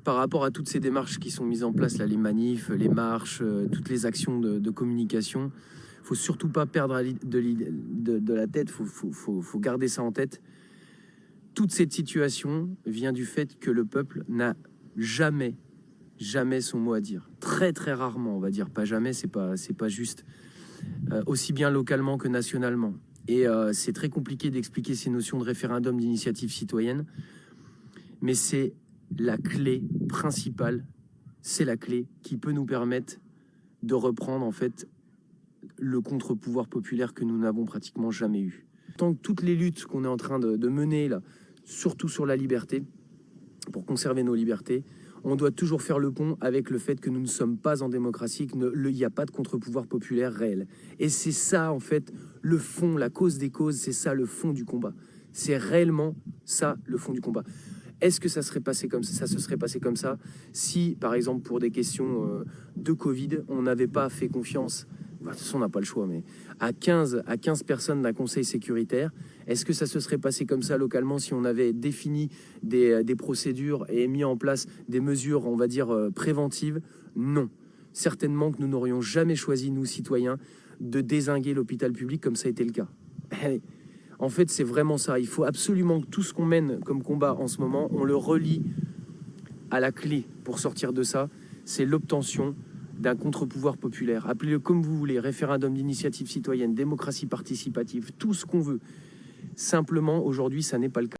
par rapport à toutes ces démarches qui sont mises en place, là, les manifs, les marches, toutes les actions de communication, il ne faut surtout pas perdre de la tête, faut garder ça en tête. Toute cette situation vient du fait que le peuple n'a jamais son mot à dire. Très très rarement, on va dire, pas jamais, c'est pas juste. Aussi bien localement que nationalement. Et c'est très compliqué d'expliquer ces notions de référendum, d'initiative citoyenne, mais c'est la clé principale, c'est la clé qui peut nous permettre de reprendre en fait le contre-pouvoir populaire que nous n'avons pratiquement jamais eu. Tant que toutes les luttes qu'on est en train de mener là, surtout sur la liberté, pour conserver nos libertés, on doit toujours faire le pont avec le fait que nous ne sommes pas en démocratie, qu'il n'y a pas de contre-pouvoir populaire réel. Et c'est ça, en fait, le fond, la cause des causes, c'est ça le fond du combat. C'est réellement ça, le fond du combat. Est-ce que ça serait passé comme ça, se serait passé comme ça si, par exemple, pour des questions de Covid, on n'avait pas fait confiance, de toute façon, on n'a pas le choix, mais à 15 personnes d'un conseil sécuritaire, est-ce que ça se serait passé comme ça localement si on avait défini des procédures et mis en place des mesures, on va dire, préventives? Non. Certainement que nous n'aurions jamais choisi, nous, citoyens, de dézinguer l'hôpital public comme ça a été le cas. En fait, c'est vraiment ça. Il faut absolument que tout ce qu'on mène comme combat en ce moment, on le relie à la clé pour sortir de ça. C'est l'obtention d'un contre-pouvoir populaire. Appelez-le comme vous voulez, référendum d'initiative citoyenne, démocratie participative, tout ce qu'on veut. Simplement, aujourd'hui, ça n'est pas le cas.